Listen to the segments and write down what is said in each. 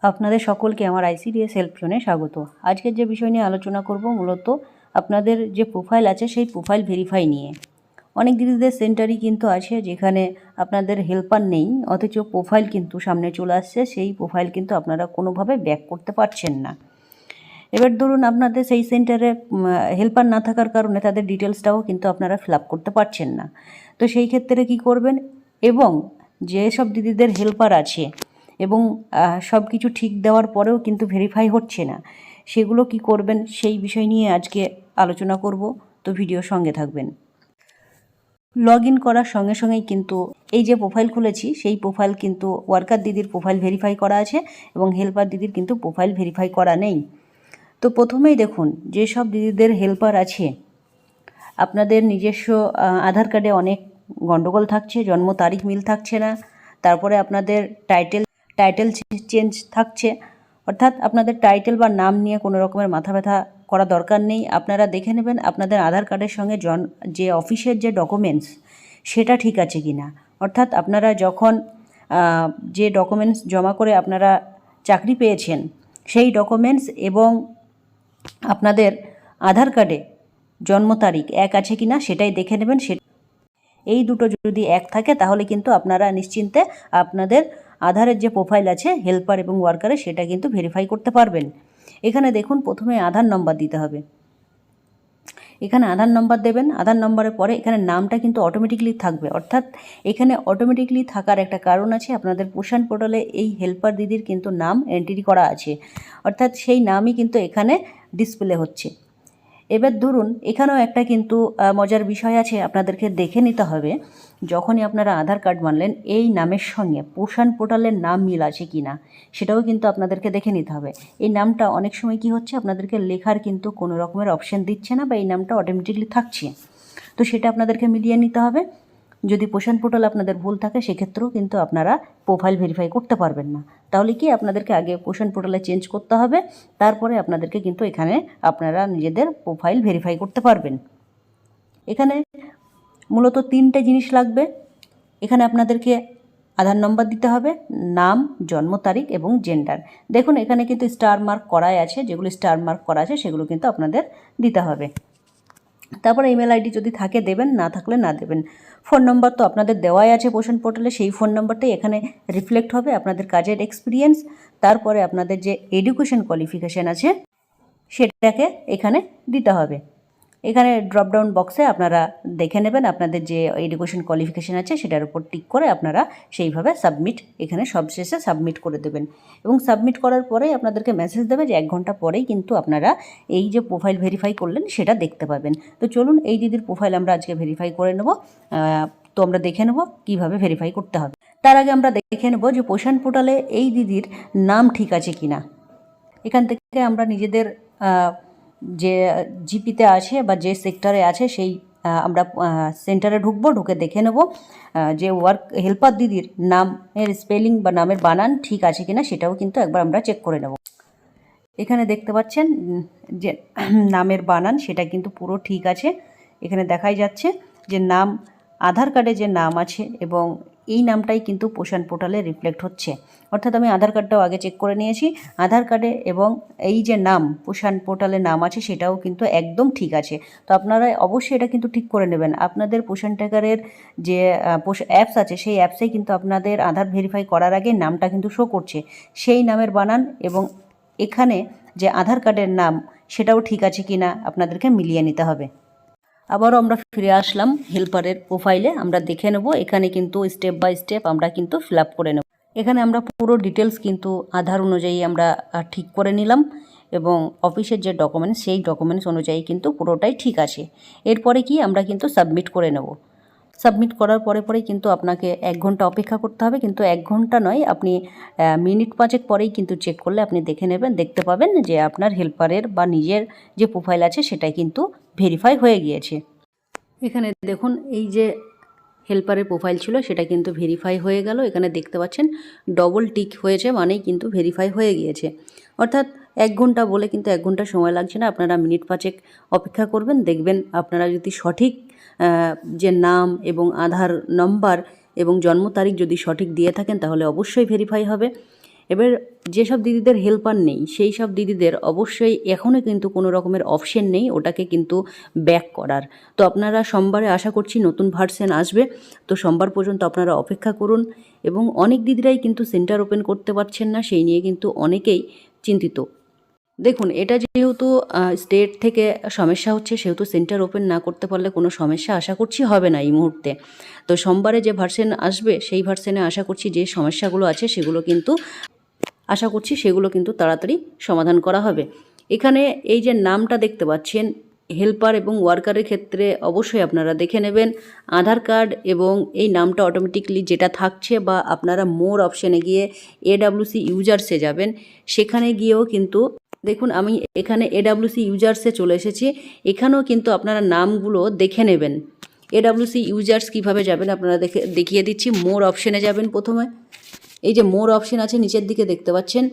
আপনাদের সকলকে আমার আইসিডিএস হেল্প জোনে স্বাগত। আজকের যে বিষয় নিয়ে আলোচনা করব মূলত আপনাদের যে প্রোফাইল আছে সেই প্রোফাইল ভেরিফাই নিয়ে। অনেক দিদিদের সেন্টারই কিন্তু আছে যেখানে আপনাদের হেল্পার নেই, অথচ প্রোফাইল কিন্তু সামনে চলে আসছে, সেই প্রোফাইল কিন্তু আপনারা কোনোভাবে ব্যাক করতে পারছেন না। এবার ধরুন আপনাদের সেই সেন্টারে হেল্পার না থাকার কারণে তাদের ডিটেলসটাও কিন্তু আপনারা ফিল আপ করতে পারছেন না। তো সেই ক্ষেত্রে কি করবেন, এবং যেসব দিদিদের হেল্পার আছে এবং সব কিছু ঠিক দেওয়ার পরেও কিন্তু ভেরিফাই হচ্ছে না, সেগুলো কি করবেন সেই বিষয় নিয়ে আজকে আলোচনা করব। তো ভিডিও সঙ্গে থাকবেন। লগ ইন করার সঙ্গে সঙ্গেই কিন্তু এই যে প্রোফাইল খুলেছি সেই প্রোফাইল কিন্তু ওয়ার্কার দিদির প্রোফাইল ভেরিফাই করা আছে এবং হেল্পার দিদির কিন্তু প্রোফাইল ভেরিফাই করা নেই। তো প্রথমেই দেখুন, যেসব দিদিদের হেল্পার আছে আপনাদের নিজস্ব আধার কার্ডে অনেক গণ্ডগোল থাকছে, জন্ম তারিখ মিল থাকছে না, তারপরে আপনাদের টাইটেল চেঞ্জ থাকছে, অর্থাৎ আপনাদের টাইটেল বা নাম নিয়ে কোনো রকমের মাথা ব্যথা করা দরকার নেই। আপনারা দেখে নেবেন আপনাদের আধার কার্ডের সঙ্গে যে অফিসের যে ডকুমেন্টস সেটা ঠিক আছে কি না। অর্থাৎ আপনারা যখন যে ডকুমেন্টস জমা করে আপনারা চাকরি পেয়েছেন সেই ডকুমেন্টস এবং আপনাদের আধার কার্ডে জন্ম তারিখ এক আছে কি না সেটাই দেখে নেবেন। এই দুটো যদি এক থাকে তাহলে কিন্তু আপনারা নিশ্চিন্তে আপনাদের আধারের যে প্রোফাইল আছে হেল্পার এবং ওয়ার্কারের সেটা কিন্তু ভেরিফাই করতে পারবেন। এখানে দেখুন, প্রথমে আধার নম্বর দিতে হবে। এখানে আধার নম্বর দেবেন, আধার নম্বরের পরে এখানে নামটা কিন্তু অটোমেটিকলি থাকবে। অর্থাৎ এখানে অটোমেটিকলি থাকার একটা কারণ আছে, আপনাদের পোষণ পোর্টালে এই হেল্পার দিদির কিন্তু নাম এন্ট্রি করা আছে, অর্থাৎ সেই নামই কিন্তু এখানে ডিসপ্লে হচ্ছে। এবার ধরুন এখানেও একটা কিন্তু মজার বিষয় আছে, আপনাদেরকে দেখে নিতে হবে যখনই আপনারা আধার কার্ড বানলেন এই নামের সঙ্গে পোষণ পোর্টালের নাম মিল আছে কি না সেটাও কিন্তু আপনাদেরকে দেখে নিতে হবে। এই নামটা অনেক সময় কি হচ্ছে, আপনাদেরকে লেখার কিন্তু কোনো রকমের অপশন দিচ্ছে না বা এই নামটা অটোমেটিকলি থাকছে, তো সেটা আপনাদেরকে মিলিয়ে নিতে হবে। যদি পোষণ পোর্টাল আপনাদের ভুল থাকে সেক্ষেত্রেও কিন্তু আপনারা প্রোফাইল ভেরিফাই করতে পারবেন না। তাহলে কি আপনাদেরকে আগে পোষণ পোর্টালে চেঞ্জ করতে হবে, তারপরে আপনাদেরকে কিন্তু এখানে আপনারা নিজেদের প্রোফাইল ভেরিফাই করতে পারবেন। এখানে মূলত 3টে জিনিস লাগবে। এখানে আপনাদেরকে আধার নম্বর দিতে হবে, নাম, জন্ম তারিখ এবং জেন্ডার। দেখুন এখানে কিন্তু স্টার মার্ক করাই আছে, যেগুলো স্টার মার্ক করা আছে সেগুলো কিন্তু আপনাদের দিতে হবে। তারপরে ইমেল আইডি যদি থাকে দেবেন, না থাকলে না দেবেন। ফোন নম্বর তো আপনাদের দেওয়াই আছে পোষণ পোর্টালে, সেই ফোন নম্বরটাই এখানে রিফ্লেক্ট হবে, আপনাদের কাজের এক্সপিরিয়েন্স, তারপরে আপনাদের যে এডুকেশন কোয়ালিফিকেশান আছে সেটাকে এখানে দিতে হবে। এখানে ড্রপডাউন বক্সে আপনারা দেখে নেবেন আপনাদের যে এডুকেশন কোয়ালিফিকেশান আছে সেটার উপর টিক করে আপনারা সেইভাবে সাবমিট, এখানে সবশেষে সাবমিট করে দেবেন। এবং সাবমিট করার পরেই আপনাদেরকে মেসেজ দেবে যে 1 ঘন্টা পরেই কিন্তু আপনারা এই যে প্রোফাইল ভেরিফাই করলেন সেটা দেখতে পাবেন। তো চলুন এই দিদির প্রোফাইল আমরা আজকে ভেরিফাই করে নেব। তো আমরা দেখে নেব কীভাবে ভেরিফাই করতে হবে। তার আগে আমরা দেখে নেব যে পোষণ পোর্টালে এই দিদির নাম ঠিক আছে কি না। এখান থেকে আমরা নিজেদের যে জিপিতে আছে বা যে সেক্টরে আছে সেই আমরা সেন্টারে ঢুকবো, ঢুকে দেখে নেব যে হেল্পার দিদির নামের স্পেলিং বা নামের বানান ঠিক আছে কিনা সেটাও কিন্তু একবার আমরা চেক করে নেব। এখানে দেখতে পাচ্ছেন যে নামের বানান সেটা কিন্তু পুরো ঠিক আছে। এখানে দেখাই যাচ্ছে যে নাম, আধার কার্ডে যে নাম আছে এবং এই নামটাই কিন্তু পোষণ পোর্টালে রিফ্লেক্ট হচ্ছে। অর্থাৎ আমি আধার কার্ডটাও আগে চেক করে নিয়েছি, আধার কার্ডে এবং এই যে নাম পোষণ পোর্টালে নাম আছে সেটাও কিন্তু একদম ঠিক আছে। তো আপনারা অবশ্যই এটা কিন্তু ঠিক করে নেবেন। আপনাদের পোষণ ট্র্যাকারের যে অ্যাপস আছে সেই অ্যাপসেই কিন্তু আপনাদের আধার ভেরিফাই করার আগে নামটা কিন্তু শো করছে, সেই নামের বানান এবং এখানে যে আধার কার্ডের নাম সেটাও ঠিক আছে কি না আপনাদেরকে মিলিয়ে নিতে হবে। আবারও আমরা ফিরে আসলাম হেল্পারের প্রোফাইলে, আমরা দেখে নেব। এখানে কিন্তু স্টেপ বাই স্টেপ আমরা কিন্তু ফিল আপ করে নেব। এখানে আমরা পুরো ডিটেলস কিন্তু আধার অনুযায়ী আমরা ঠিক করে নিলাম এবং অফিসের যে ডকুমেন্টস সেই ডকুমেন্টস অনুযায়ী কিন্তু পুরোটাই ঠিক আছে। এরপরে কি আমরা কিন্তু সাবমিট করে নেব। সাবমিট করার পরেই কিন্তু আপনাকে 1 ঘন্টা অপেক্ষা করতে হবে, কিন্তু 1 ঘন্টা নয়, আপনি মিনিট 5 পরেই কিন্তু চেক করলে আপনি দেখতে পাবেন যে আপনার হেল্পারের বা নিজের যে প্রোফাইল আছে সেটাই কিন্তু ভেরিফাই হয়ে গিয়েছে। এখানে দেখুন এই যে হেল্পারের প্রোফাইল ছিল সেটা কিন্তু ভেরিফাই হয়ে গেল। এখানে দেখতে পাচ্ছেন ডবল টিক হয়েছে, মানেই কিন্তু ভেরিফাই হয়ে গিয়েছে। অর্থাৎ 1 ঘন্টা বলে কিন্তু 1 ঘন্টা সময় লাগছে না, আপনারা মিনিট 5 অপেক্ষা করবেন। দেখবেন আপনারা যদি সঠিক যে নাম এবং আধার নম্বর এবং জন্ম তারিখ যদি সঠিক দিয়ে থাকেন তাহলে অবশ্যই ভেরিফাই হবে। এবার যেসব দিদিদের হেল্পার নেই সেই সব দিদিদের অবশ্যই এখনও কিন্তু কোনো রকমের অপশন নেই ওটাকে কিন্তু ব্যাক করার। তো আপনারা সোমবারে আশা করছি নতুন ভার্সন আসবে, তো সোমবার পর্যন্ত আপনারা অপেক্ষা করুন। এবং অনেক দিদিরাই কিন্তু সেন্টার ওপেন করতে পারছেন না, সেই নিয়ে কিন্তু অনেকেই চিন্তিত। দেখুন, এটা যেহেতু স্টেট থেকে সমস্যা হচ্ছে, সেহেতু সেন্টার ওপেন না করতে পারলে কোনো সমস্যা আশা করছি হবে না এই মুহূর্তে। তো সোমবারে যে ভার্সন আসবে সেই ভার্সনে আশা করছি যে সমস্যাগুলো আছে সেগুলো কিন্তু তাড়াতাড়ি সমাধান করা হবে। এখানে এই যে নামটা দেখতে পাচ্ছেন হেল্পার এবং ওয়ার্কারের ক্ষেত্রে অবশ্যই আপনারা দেখে নেবেন আধার কার্ড এবং এই নামটা অটোমেটিকলি যেটা থাকছে, বা আপনারা মোর অপশানে গিয়ে AWC ইউজার্সে যাবেন, সেখানে গিয়েও কিন্তু দেখুন আমি এখানে AWC ইউজার্সে চলে এসেছি। এখানেও কিন্তু আপনারা নামগুলো দেখে নেবেন। AWC ইউজার্স কীভাবে যাবেন আপনারা দেখিয়ে দিচ্ছি। মোর অপশানে যাবেন প্রথমে। এই যে মোর অপশান আছে নিচের দিকে দেখতে পাচ্ছেন,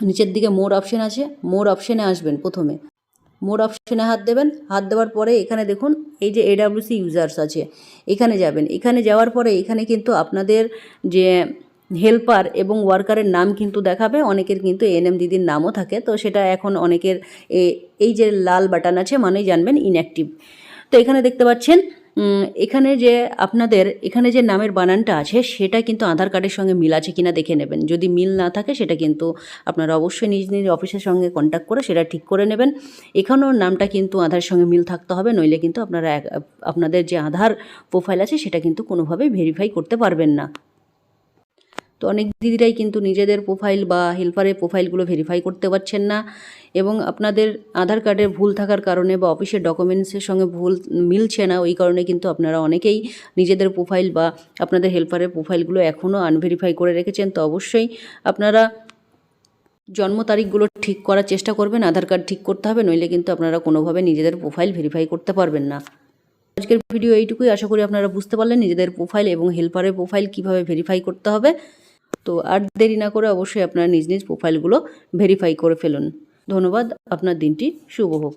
নিচের দিকে মোর অপশান আছে, মোর অপশানে আসবেন প্রথমে। মোর অপশানে হাত দেবেন, হাত দেওয়ার পরে এখানে দেখুন এই যে AWC ইউজার্স আছে, এখানে যাবেন। এখানে যাওয়ার পরে এখানে কিন্তু আপনাদের যে হেল্পার এবং ওয়ার্কারের নাম কিন্তু দেখাবে। অনেকের কিন্তু NM দিদির নামও থাকে, তো সেটা এখন অনেকের এই যে লাল বাটন আছে মানেই জানবেন ইনঅ্যাক্টিভ। তো এখানে দেখতে পাচ্ছেন এখানে যে আপনাদের এখানে যে নামের বানানটা আছে সেটা কিন্তু আধার কার্ডের সঙ্গে মিল আছে কিনা দেখে নেবেন। যদি মিল না থাকে সেটা কিন্তু আপনারা অবশ্যই নিজ নিজ অফিসের সঙ্গে কন্ট্যাক্ট করে সেটা ঠিক করে নেবেন। এখানেও নামটা কিন্তু আধারের সঙ্গে মিল থাকতে হবে, নইলে কিন্তু আপনারা আপনাদের যে আধার প্রোফাইল আছে সেটা কিন্তু কোনোভাবেই ভেরিফাই করতে পারবেন না। তো অনেক দিদিরাই কিন্তু নিজেদের প্রোফাইল বা হেল্পারের প্রোফাইলগুলো ভেরিফাই করতে পারছেন না, এবং আপনাদের আধার কার্ডের ভুল থাকার কারণে বা অফিসের ডকুমেন্টসের সঙ্গে ভুল মিলছে না, ওই কারণে কিন্তু আপনারা অনেকেই নিজেদের প্রোফাইল বা আপনাদের হেল্পারের প্রোফাইলগুলো এখনও আনভেরিফাই করে রেখেছেন। তো অবশ্যই আপনারা জন্ম তারিখগুলো ঠিক করার চেষ্টা করবেন, আধার কার্ড ঠিক করতে হবে, নইলে কিন্তু আপনারা কোনোভাবে নিজেদের প্রোফাইল ভেরিফাই করতে পারবেন না। আজকের ভিডিও এইটুকুই, আশা করি আপনারা বুঝতে পারলেন নিজেদের প্রোফাইল এবং হেল্পারের প্রোফাইল কীভাবে ভেরিফাই করতে হবে। তো আর দেরি না করে অবশ্যই আপনারা নিজ নিজ প্রোফাইলগুলো ভেরিফাই করে ফেলুন। ধন্যবাদ, আপনার দিনটি শুভ হোক।